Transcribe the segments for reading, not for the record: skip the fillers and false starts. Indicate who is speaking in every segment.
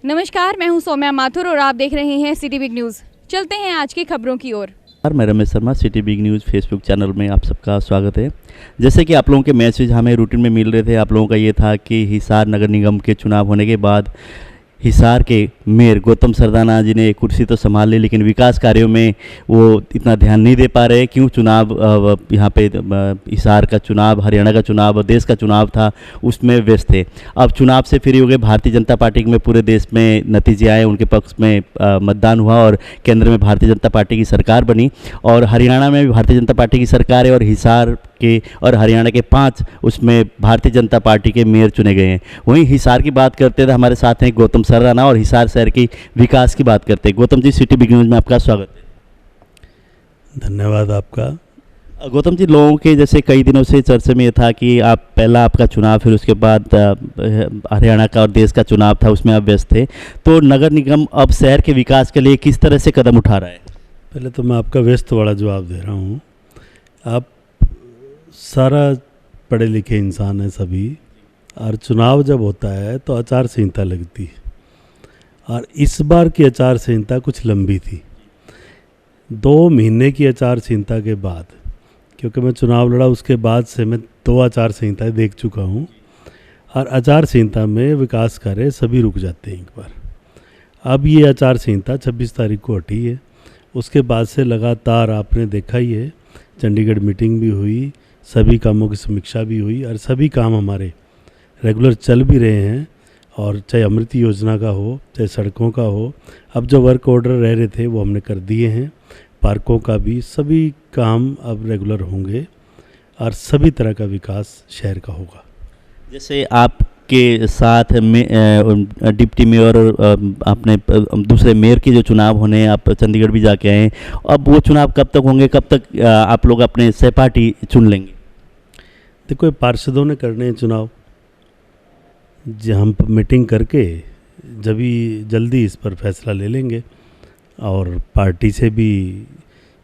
Speaker 1: नमस्कार, मैं हूं सौम्या माथुर और आप देख रहे हैं सिटी बिग न्यूज़। चलते हैं आज की खबरों की ओर।
Speaker 2: मैं Ramesh Sharma, city big news Facebook channel में आप सबका स्वागत है। जैसे कि आप लोगों के मैसेज हमें रूटीन में मिल रहे थे, आप लोगों का ये था कि हिसार नगर निगम के चुनाव होने के बाद हिसार के मेयर गौतम सरदाना जी ने कुर्सी तो संभाल ली, लेकिन विकास कार्यों में वो इतना ध्यान नहीं दे पा रहे। क्यों? चुनाव यहाँ पे हिसार का चुनाव, हरियाणा का चुनाव, देश का चुनाव था, उसमें व्यस्त थे। अब चुनाव से फ्री हो गए। भारतीय जनता पार्टी में पूरे देश में नतीजे आए, उनके पक्ष में मतदान हुआ और केंद्र में भारतीय जनता पार्टी की सरकार बनी और हरियाणा में भी भारतीय जनता पार्टी की सरकार है और हिसार के और हरियाणा के 5 उसमें भारतीय जनता पार्टी के मेयर चुने गए हैं। वहीं हिसार की बात करते थे, हमारे साथ हैं गौतम सरदाना और हिसार शहर की विकास की बात करते हैं। Gautam ji, city big news में आपका स्वागत है।
Speaker 3: धन्यवाद आपका।
Speaker 2: गौतम जी, लोगों के जैसे कई दिनों से चर्चा में ये था कि आप पहला आपका चुनाव, फिर उसके बाद हरियाणा का और देश का चुनाव था, उसमें आप व्यस्त थे। तो नगर निगम अब शहर के विकास के लिए किस तरह से कदम उठा रहा है?
Speaker 3: पहले तो मैं आपका व्यस्त वाला जवाब दे रहा हूँ। आप सारा पढ़े लिखे इंसान हैं सभी, और चुनाव जब होता है तो आचार संहिता लगती है, और इस बार की आचार संहिता कुछ लंबी थी। 2 महीने की आचार संहिता के बाद, क्योंकि मैं चुनाव लड़ा उसके बाद से मैं 2 आचार संहिताएँ देख चुका हूँ, और आचार संहिता में विकास कार्य सभी रुक जाते हैं एक बार। अब ये आचार संहिता 26 तारीख को हटी है। उसके बाद से लगातार आपने देखा ही है, चंडीगढ़ मीटिंग भी हुई, सभी कामों की समीक्षा भी हुई, और सभी काम हमारे रेगुलर चल भी रहे हैं। और चाहे अमृत योजना का हो, चाहे सड़कों का हो, अब जो वर्क ऑर्डर रह रहे थे वो हमने कर दिए हैं। पार्कों का भी सभी काम अब रेगुलर होंगे और सभी तरह का विकास शहर का होगा।
Speaker 2: जैसे आपके साथ में डिप्टी मेयर और आपने दूसरे मेयर के जो चुनाव होने, आप चंडीगढ़ भी जाके आए हैं। अब वो चुनाव कब तक होंगे? कब तक आप लोग अपने सहपाठी चुन लेंगे?
Speaker 3: देखो, पार्षदों ने करने हैं चुनाव, हम मीटिंग करके जल्दी इस पर फैसला ले लेंगे। और पार्टी से भी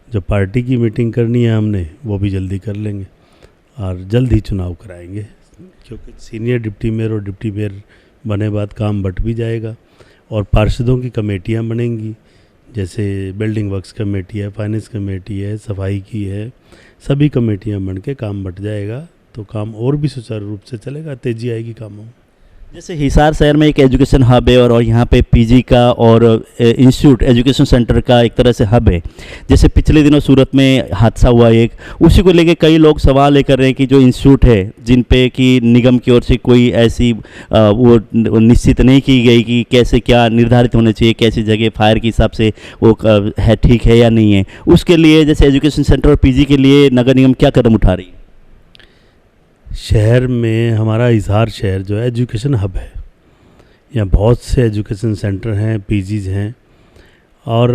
Speaker 3: जो पार्टी की मीटिंग करनी है हमने, वो भी जल्दी कर लेंगे और जल्द ही चुनाव कराएंगे, क्योंकि सीनियर डिप्टी मेयर और डिप्टी मेयर बने बाद काम बट भी जाएगा। और पार्षदों की कमेटियां बनेंगी, जैसे बिल्डिंग वर्क्स कमेटी है, फाइनेंस कमेटी है, सफाई की है, सभी कमेटियां बन के काम बट जाएगा, तो काम और भी सुचारू रूप से चलेगा, तेज़ी आएगी कामों में।
Speaker 2: जैसे हिसार शहर में एक एजुकेशन हब है और यहाँ पे पीजी का और इंस्टीट्यूट एजुकेशन सेंटर का एक तरह से हब है। जैसे पिछले दिनों सूरत में हादसा हुआ एक, उसी को लेके कई लोग सवाल लेकर रहे हैं कि जो इंस्टीट्यूट है जिन पे कि निगम की ओर से कोई ऐसी वो निश्चित नहीं की गई कि कैसे क्या निर्धारित होने चाहिए, कैसी जगह फायर के हिसाब से वो है, ठीक है या नहीं है। उसके लिए जैसे एजुकेशन सेंटर और पीजी के लिए नगर निगम क्या कदम उठा रही है?
Speaker 3: शहर में हमारा हिसार शहर जो है एजुकेशन हब है। यहाँ बहुत से एजुकेशन सेंटर हैं, पीजीज हैं, और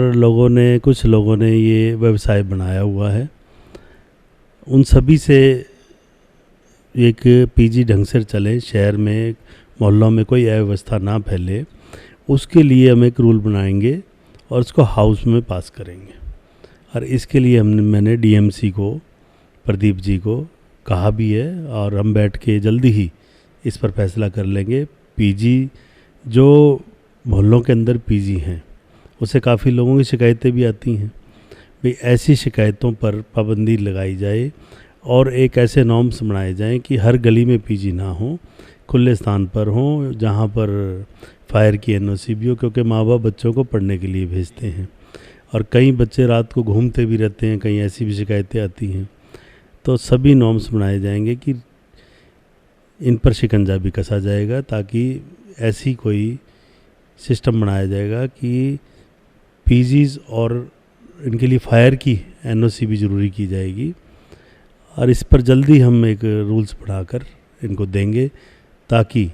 Speaker 3: कुछ लोगों ने ये व्यवसाय बनाया हुआ है। उन सभी से एक पीजी ढंग से चले, शहर में मोहल्लों में कोई अव्यवस्था ना फैले, उसके लिए हम एक रूल बनाएंगे और उसको हाउस में पास करेंगे। और इसके लिए मैंने डीएमसी को, प्रदीप जी को कहा भी है, और हम बैठ के जल्दी ही इस पर फैसला कर लेंगे। पीजी जो मोहल्लों के अंदर पीजी हैं, उससे काफ़ी लोगों की शिकायतें भी आती हैं, भाई ऐसी शिकायतों पर पाबंदी लगाई जाए और एक ऐसे नॉर्म्स बनाए जाएं कि हर गली में पीजी ना हो, खुले स्थान पर हो, जहां पर फायर की एनओसी भी हो, क्योंकि माँ बाप बच्चों को पढ़ने के लिए भेजते हैं और कई बच्चे रात को घूमते भी रहते हैं, कहीं ऐसी भी शिकायतें आती हैं। तो सभी नॉर्म्स बनाए जाएंगे कि इन पर शिकंजा भी कसा जाएगा, ताकि ऐसी कोई सिस्टम बनाया जाएगा कि पीजीज और इनके लिए फायर की एनओसी भी ज़रूरी की जाएगी। और इस पर जल्दी हम एक रूल्स बढ़ाकर इनको देंगे, ताकि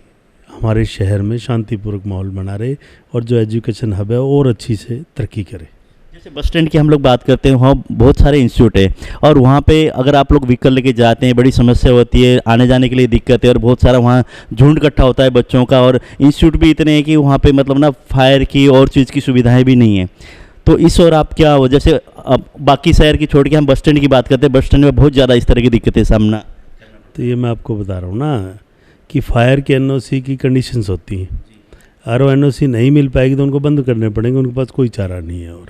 Speaker 3: हमारे शहर में शांतिपूर्वक माहौल बना रहे और जो एजुकेशन हब है और अच्छी से तरक्की करे।
Speaker 2: जैसे बस स्टैंड की हम लोग बात करते हैं, वहाँ बहुत सारे इंस्टीट्यूट है और वहाँ पे अगर आप लोग व्हीकल लेके जाते हैं, बड़ी समस्या होती है, आने जाने के लिए दिक्कत है और बहुत सारा वहाँ झुंड इकट्ठा होता है बच्चों का, और इंस्टीट्यूट भी इतने हैं कि वहाँ पे मतलब ना फायर की और चीज़ की सुविधाएं भी नहीं है। तो इस और आप क्या हो, जैसे अब बाकी शहर की छोड़ के हम बस स्टैंड की बात करते हैं, बस स्टैंड में बहुत ज़्यादा इस तरह की दिक्कतें सामना।
Speaker 3: तो ये मैं आपको बता रहा हूँ ना कि फायर के एनओसी की कंडीशंस होती हैं। RO/NOC नहीं मिल पाएगी तो उनको बंद करने पड़ेंगे, उनके पास कोई चारा नहीं है। और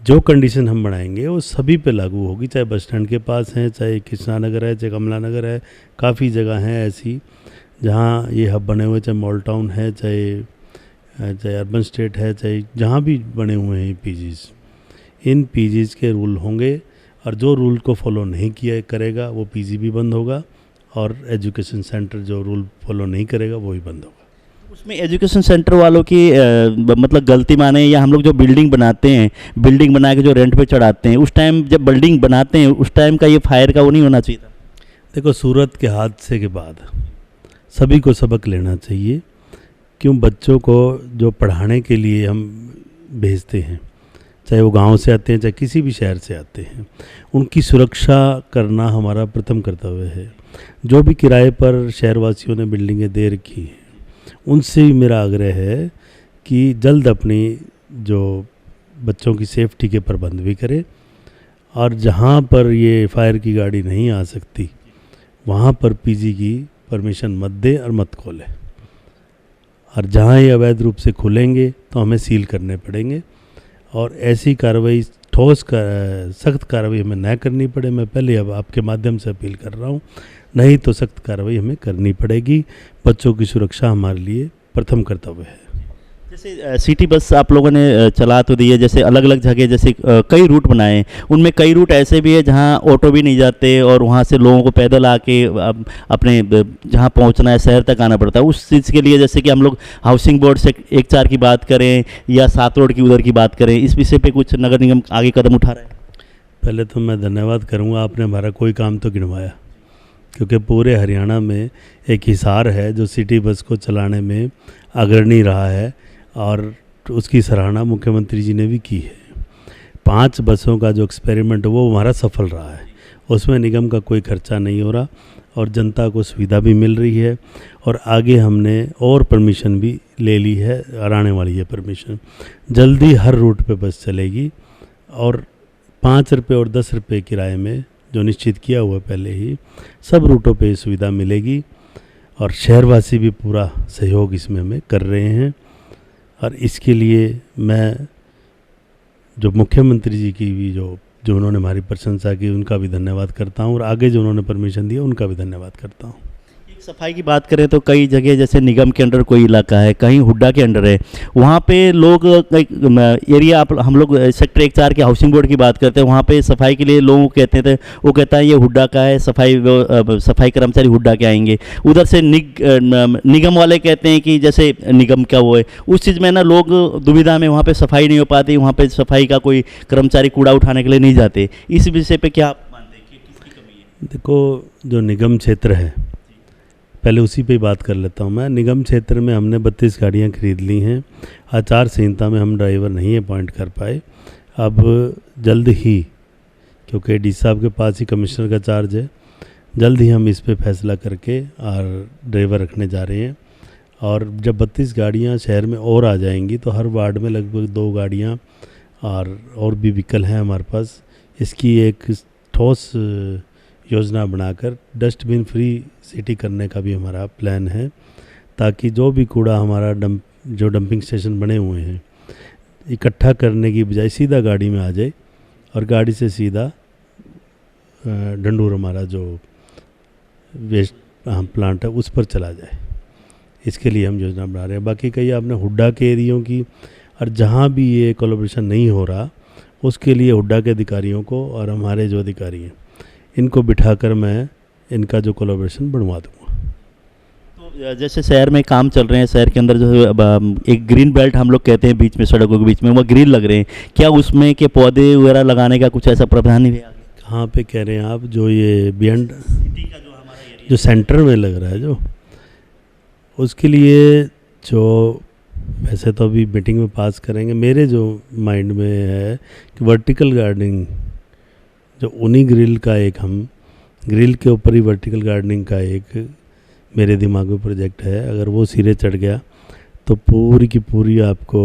Speaker 3: जो कंडीशन हम बनाएंगे वो सभी पे लागू होगी, चाहे बस स्टैंड के पास है, चाहे कृष्णा नगर है, चाहे कमला नगर है। काफ़ी जगह हैं ऐसी जहाँ ये हब बने हुए, चाहे मॉल टाउन है, चाहे अर्बन स्टेट है, चाहे जहाँ भी बने हुए हैं पीजीज़, इन पीजीज़ के रूल होंगे और जो रूल को फॉलो नहीं किया करेगा वो पीजी भी बंद होगा, और एजुकेशन सेंटर जो रूल फॉलो नहीं करेगा वो भी बंद होगा।
Speaker 2: उसमें एजुकेशन सेंटर वालों की मतलब गलती माने, या हम लोग जो बिल्डिंग बनाते हैं, बिल्डिंग बना के जो रेंट पे चढ़ाते हैं, उस टाइम जब बिल्डिंग बनाते हैं उस टाइम का ये फायर का वो नहीं होना चाहिए था?
Speaker 3: देखो, सूरत के हादसे के बाद सभी को सबक लेना चाहिए। क्यों बच्चों को जो पढ़ाने के लिए हम भेजते हैं, चाहे वो गांव से आते हैं चाहे किसी भी शहर से आते हैं, उनकी सुरक्षा करना हमारा प्रथम कर्तव्य है। जो भी किराए पर शहरवासियों ने बिल्डिंगें दे रखी हैं, उनसे भी मेरा आग्रह है कि जल्द अपनी जो बच्चों की सेफ्टी के प्रबंध भी करें, और जहाँ पर ये फायर की गाड़ी नहीं आ सकती वहाँ पर पीजी की परमिशन मत दें और मत खोलें, और जहाँ ये अवैध रूप से खुलेंगे तो हमें सील करने पड़ेंगे, और ऐसी कार्रवाई सख्त कार्रवाई हमें न करनी पड़े। मैं पहले अब आपके माध्यम से अपील कर रहा हूँ, नहीं तो सख्त कार्रवाई हमें करनी पड़ेगी। बच्चों की सुरक्षा हमारे लिए प्रथम कर्तव्य है।
Speaker 2: जैसे सिटी बस आप लोगों ने चला तो दी है, जैसे अलग अलग जगह जैसे कई रूट बनाए हैं, उनमें कई रूट ऐसे भी है जहां ऑटो भी नहीं जाते और वहां से लोगों को पैदल आके अपने जहां पहुंचना है शहर तक आना पड़ता है। उस चीज़ के लिए जैसे कि हम लोग हाउसिंग बोर्ड से 1-4 की बात करें या 7 रोड की उधर की बात करें, इस विषय पे कुछ नगर निगम आगे कदम उठा रहा है?
Speaker 3: पहले तो मैं धन्यवाद करूँगा, आपने हमारा कोई काम तो गिनवाया, क्योंकि पूरे हरियाणा में एक हिसार है जो सिटी बस को चलाने में अग्रणी रहा है, और उसकी सराहना मुख्यमंत्री जी ने भी की है। 5 बसों का जो एक्सपेरिमेंट वो हमारा सफल रहा है, उसमें निगम का कोई खर्चा नहीं हो रहा और जनता को सुविधा भी मिल रही है। और आगे हमने और परमिशन भी ले ली है, और आने वाली है परमिशन। जल्दी हर रूट पे बस चलेगी, और 5 रुपये और 10 रुपये किराए में जो निश्चित किया हुआ पहले ही, सब रूटों पे सुविधा मिलेगी, और शहरवासी भी पूरा सहयोग इसमें हमें कर रहे हैं। और इसके लिए मैं जो मुख्यमंत्री जी की भी जो उन्होंने हमारी प्रशंसा की, उनका भी धन्यवाद करता हूँ, और आगे जो उन्होंने परमिशन दिया उनका भी धन्यवाद करता हूँ।
Speaker 2: सफाई की बात करें तो कई जगह जैसे निगम के अंडर कोई इलाका है, कहीं हुड्डा के अंडर है, वहाँ पे लोग एरिया हम लोग सेक्टर 1-4 के हाउसिंग बोर्ड की बात करते हैं, वहाँ पे सफाई के लिए लोग कहते थे, वो कहता है ये हुड्डा का है, सफाई कर्मचारी हुड्डा के आएंगे। उधर से निगम वाले कहते हैं कि जैसे निगम का वो है, उस चीज़ में ना लोग दुविधा में, वहाँ पर सफाई नहीं हो पाती, वहाँ पर सफाई का कोई कर्मचारी कूड़ा उठाने के लिए नहीं जाते। इस विषय पर क्या आप मानते हैं कि किसकी कमी है?
Speaker 3: देखो, जो निगम क्षेत्र है, पहले उसी पे बात कर लेता हूँ मैं। निगम क्षेत्र में हमने 32 गाड़ियाँ खरीद ली हैं। आचार संहिता में हम ड्राइवर नहीं अपॉइंट कर पाए। अब जल्द ही, क्योंकि डी साहब के पास ही कमिश्नर का चार्ज है, जल्द ही हम इस पे फैसला करके और ड्राइवर रखने जा रहे हैं। और जब 32 गाड़ियाँ शहर में और आ जाएंगी तो हर वार्ड में लगभग 2 गाड़ियाँ और भी व्हीकल हैं हमारे पास। इसकी एक ठोस योजना बनाकर डस्टबिन फ्री सिटी करने का भी हमारा प्लान है, ताकि जो भी कूड़ा हमारा जो डंपिंग स्टेशन बने हुए हैं, इकट्ठा करने की बजाय सीधा गाड़ी में आ जाए, और गाड़ी से सीधा डंडूर हमारा जो वेस्ट प्लांट है उस पर चला जाए। इसके लिए हम योजना बना रहे हैं। बाकी कई आपने हुड्डा के एरियों की, और जहाँ भी ये कोलैबोरेशन नहीं हो रहा उसके लिए हुड्डा के अधिकारियों को और हमारे जो अधिकारी हैं इनको बिठाकर मैं इनका जो कोलैबोरेशन बनवा दूँगा।
Speaker 2: तो जैसे शहर में काम चल रहे हैं, शहर के अंदर जो एक ग्रीन बेल्ट हम लोग कहते हैं, बीच में सड़कों के बीच में वो ग्रीन लग रहे हैं, क्या उसमें के पौधे वगैरह लगाने का कुछ ऐसा प्रावधान नहीं है?
Speaker 3: कहाँ पे कह रहे हैं आप? जो ये बियॉन्ड जो सेंटर में लग रहा है, जो उसके लिए जो वैसे तो अभी मीटिंग में पास करेंगे, मेरे जो माइंड में है कि वर्टिकल गार्डनिंग, जो उन्हीं ग्रिल का एक, हम ग्रिल के ऊपर ही वर्टिकल गार्डनिंग का एक मेरे दिमाग में प्रोजेक्ट है। अगर वो सिरे चढ़ गया तो पूरी की पूरी आपको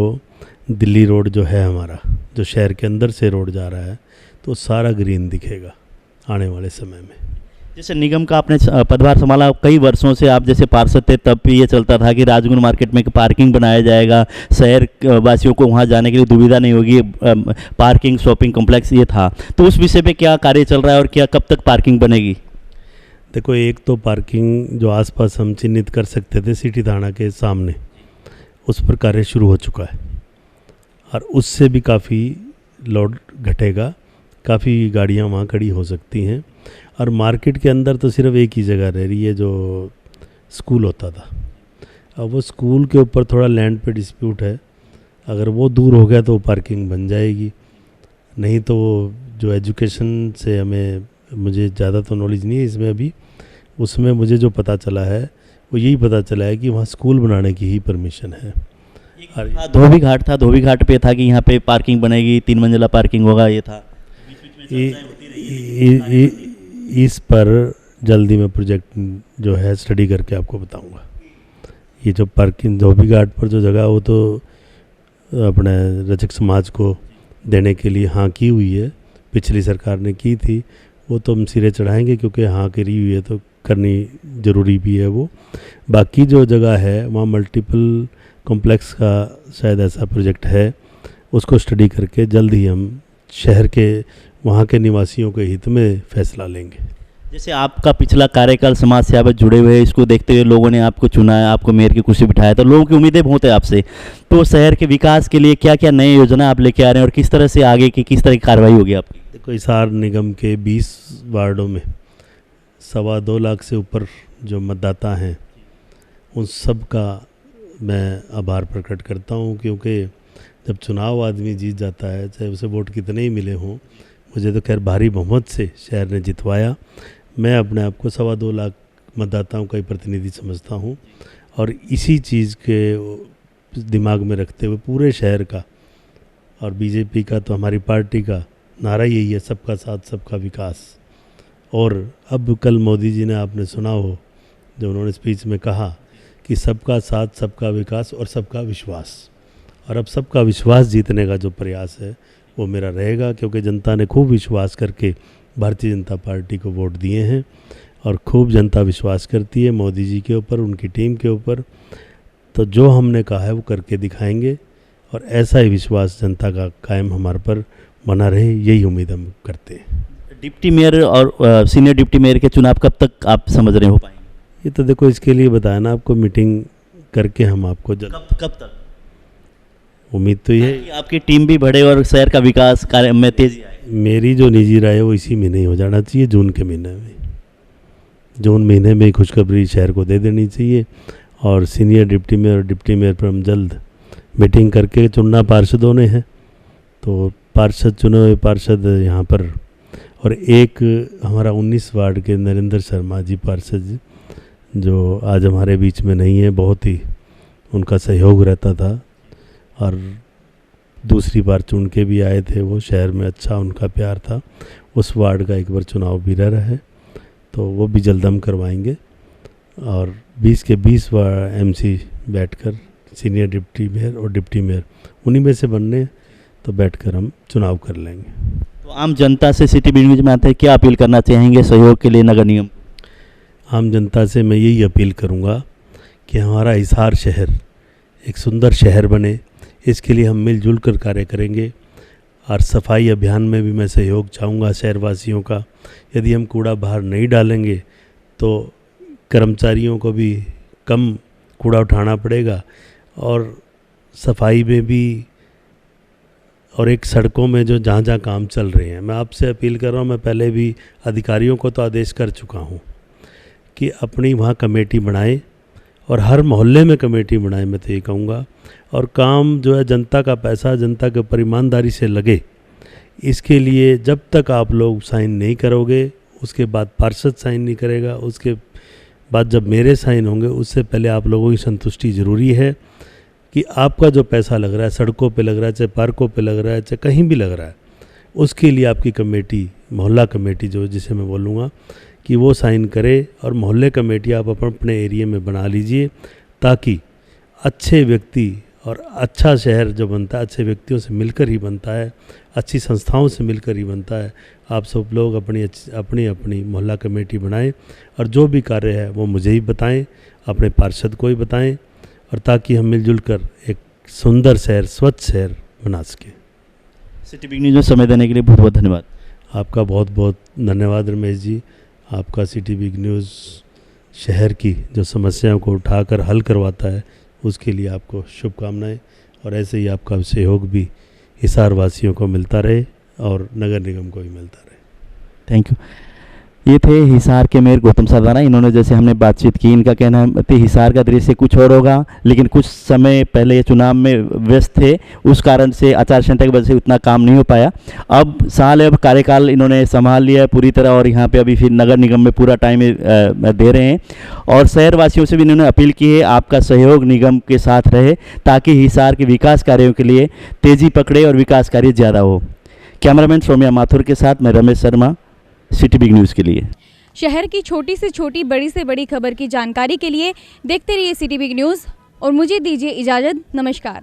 Speaker 3: दिल्ली रोड जो है हमारा, जो शहर के अंदर से रोड जा रहा है, तो सारा ग्रीन दिखेगा आने वाले समय में।
Speaker 2: जैसे निगम का आपने पदभार संभाला कई वर्षों से, आप जैसे पार्षद थे तब भी ये चलता था कि राजगुन मार्केट में एक पार्किंग बनाया जाएगा, शहर वासियों को वहाँ जाने के लिए दुविधा नहीं होगी, पार्किंग शॉपिंग कॉम्प्लेक्स ये था। तो उस विषय पे क्या कार्य चल रहा है और क्या कब तक पार्किंग बनेगी?
Speaker 3: देखो, एक तो पार्किंग जो आसपास हम चिन्हित कर सकते थे सिटी थाना के सामने, उस पर कार्य शुरू हो चुका है और उससे भी काफ़ी लोड घटेगा, काफ़ी गाड़ियाँ वहाँ खड़ी हो सकती हैं। और मार्केट के अंदर तो सिर्फ एक ही जगह रह रही है जो स्कूल होता था। अब वो स्कूल के ऊपर थोड़ा लैंड पे डिस्प्यूट है, अगर वो दूर हो गया तो पार्किंग बन जाएगी, नहीं तो जो एजुकेशन से मुझे ज़्यादा तो नॉलेज नहीं है इसमें अभी, उसमें मुझे जो पता चला है वो यही पता चला है कि वहाँ स्कूल बनाने की ही परमिशन है।
Speaker 2: धोबी घाट था, धोबी घाट पे था कि यहाँ पे पार्किंग बनेगी, 3 मंजिला पार्किंग होगा, ये था।
Speaker 3: इस पर जल्दी में प्रोजेक्ट जो है स्टडी करके आपको बताऊंगा। ये जो पार्किंग धोबी घाट पर जो जगह, वो तो अपने रजक समाज को देने के लिए हाँ की हुई है, पिछली सरकार ने की थी, वो तो हम सिरे चढ़ाएंगे क्योंकि हाँ करी हुई है तो करनी ज़रूरी भी है वो। बाकी जो जगह है वहाँ मल्टीपल कॉम्प्लेक्स का शायद ऐसा प्रोजेक्ट है, उसको स्टडी करके जल्द ही हम शहर के वहाँ के निवासियों के हित में फैसला लेंगे।
Speaker 2: जैसे आपका पिछला कार्यकाल समाज सेवा में जुड़े हुए हैं, इसको देखते हुए लोगों ने आपको चुना है, आपको मेयर की कुर्सी बिठाया, तो लोगों की उम्मीदें बहुत है आपसे। तो शहर के विकास के लिए क्या क्या नई योजना आप लेके आ रहे हैं और किस तरह से आगे की किस तरह की कार्रवाई होगी आपकी?
Speaker 3: देखो, हिसार निगम के 20 वार्डों में 2.25 लाख से ऊपर जो मतदाता हैं, उन सब का मैं आभार प्रकट करता हूँ, क्योंकि जब चुनाव आदमी जीत जाता है, चाहे उसे वोट कितने ही मिले हों, मुझे तो खैर भारी बहुमत से शहर ने जितवाया। मैं अपने आप को 2.25 लाख मतदाताओं का ही प्रतिनिधि समझता हूँ और इसी चीज़ के दिमाग में रखते हुए पूरे शहर का, और बीजेपी का तो हमारी पार्टी का नारा यही है, सबका साथ सबका विकास। और अब कल मोदी जी ने, आपने सुना हो जो उन्होंने स्पीच में कहा कि सबका साथ सबका विकास और सबका विश्वास, और अब सबका विश्वास जीतने का जो प्रयास है वो मेरा रहेगा, क्योंकि जनता ने खूब विश्वास करके भारतीय जनता पार्टी को वोट दिए हैं और खूब जनता विश्वास करती है मोदी जी के ऊपर, उनकी टीम के ऊपर। तो जो हमने कहा है वो करके दिखाएंगे और ऐसा ही विश्वास जनता का कायम हमारे पर बना रहे, यही उम्मीद हम करते हैं।
Speaker 2: डिप्टी मेयर और सीनियर डिप्टी मेयर के चुनाव कब तक आप समझ रहे हो पाएंगे?
Speaker 3: ये तो देखो, इसके लिए बताया ना आपको, मीटिंग करके हम आपको
Speaker 2: कब तक
Speaker 3: उम्मीद तो ये है
Speaker 2: आपकी टीम भी बढ़े और शहर का विकास कार्य में तेजी आए।
Speaker 3: मेरी जो निजी राय है वो इसी महीने ही हो जाना चाहिए, जून के महीने में। जून महीने में खुशखबरी शहर को दे देनी चाहिए और सीनियर डिप्टी मेयर और डिप्टी मेयर पर हम जल्द मीटिंग करके, चुनना पार्षदों ने है तो पार्षद चुने हुए पार्षद यहाँ पर, और एक हमारा 19 वार्ड के नरेंद्र शर्मा जी पार्षद जो आज हमारे बीच में नहीं है, बहुत ही उनका सहयोग रहता था और दूसरी बार चुन के भी आए थे वो, शहर में अच्छा उनका प्यार था। उस वार्ड का एक बार चुनाव भी रह रहा है तो वो भी जल्द हम करवाएंगे और 20 के 20 MC बैठकर सीनियर डिप्टी मेयर और डिप्टी मेयर उन्हीं में से बनने, तो बैठकर हम चुनाव कर लेंगे।
Speaker 2: तो आम जनता से सिटी न्यूज़ में आते हैं, क्या अपील करना चाहेंगे सहयोग के लिए नगर निगम?
Speaker 3: आम जनता से मैं यही अपील करूंगा कि हमारा हिसार शहर एक सुंदर शहर बने, इसके लिए हम मिलजुल कर कार्य करेंगे। और सफाई अभियान में भी मैं सहयोग चाहूँगा शहरवासियों का। यदि हम कूड़ा बाहर नहीं डालेंगे तो कर्मचारियों को भी कम कूड़ा उठाना पड़ेगा और सफाई में भी, और एक सड़कों में जो जहाँ जहाँ काम चल रहे हैं, मैं आपसे अपील कर रहा हूँ, मैं पहले भी अधिकारियों को तो आदेश कर चुका हूँ कि अपनी वहाँ कमेटी बनाएं और हर मोहल्ले में कमेटी बनाएं, मैं तो ये कहूँगा। और काम जो है जनता का पैसा जनता के ऊपर ईमानदारी से लगे, इसके लिए जब तक आप लोग साइन नहीं करोगे, उसके बाद पार्षद साइन नहीं करेगा, उसके बाद जब मेरे साइन होंगे, उससे पहले आप लोगों की संतुष्टि ज़रूरी है कि आपका जो पैसा लग रहा है, सड़कों पे लग रहा है, चाहे पार्कों पे लग रहा है, चाहे कहीं भी लग रहा है, उसके लिए आपकी कमेटी, मोहल्ला कमेटी जो जिसे मैं बोलूँगा कि वो साइन करे। और मोहल्ले कमेटी आप अपने एरिया में बना लीजिए ताकि अच्छे व्यक्ति और अच्छा शहर जो बनता है अच्छे व्यक्तियों से मिलकर ही बनता है, अच्छी संस्थाओं से मिलकर ही बनता है। आप सब लोग अपनी अपनी मोहल्ला कमेटी बनाएं और जो भी कार्य है वो मुझे ही बताएं, अपने पार्षद को ही बताएं, और ताकि हम मिलजुल कर एक सुंदर शहर, स्वच्छ शहर बना सकें।
Speaker 2: सिटी बिग न्यूज़ में समय देने के लिए बहुत बहुत धन्यवाद।
Speaker 3: आपका बहुत बहुत धन्यवाद रमेश जी। आपका सिटी बिग न्यूज़ शहर की जो समस्याओं को उठाकर हल करवाता है उसके लिए आपको शुभकामनाएं, और ऐसे ही आपका सहयोग भी हिसार वासियों को मिलता रहे और नगर निगम को भी मिलता रहे।
Speaker 2: Thank you. ये थे हिसार के मेयर गौतम सरदाना। इन्होंने जैसे हमने बातचीत की, इनका कहना है कि हिसार का दृश्य कुछ और होगा, लेकिन कुछ समय पहले ये चुनाव में व्यस्त थे, उस कारण से आचार संहिता की वजह से उतना काम नहीं हो पाया। अब अब कार्यकाल इन्होंने संभाल लिया है पूरी तरह, और यहाँ पे अभी फिर नगर निगम में पूरा टाइम दे रहे हैं। और शहरवासियों से भी इन्होंने अपील की है आपका सहयोग निगम के साथ रहे, ताकि हिसार के विकास कार्यों के लिए तेज़ी पकड़े और विकास कार्य ज़्यादा हो। कैमरामैन सौम्या माथुर के साथ मैं Ramesh Sharma, city big news के लिए।
Speaker 1: शहर की छोटी से छोटी, बड़ी से बड़ी खबर की जानकारी के लिए देखते रहिए सिटी बिग न्यूज़ और मुझे दीजिए इजाज़त। नमस्कार।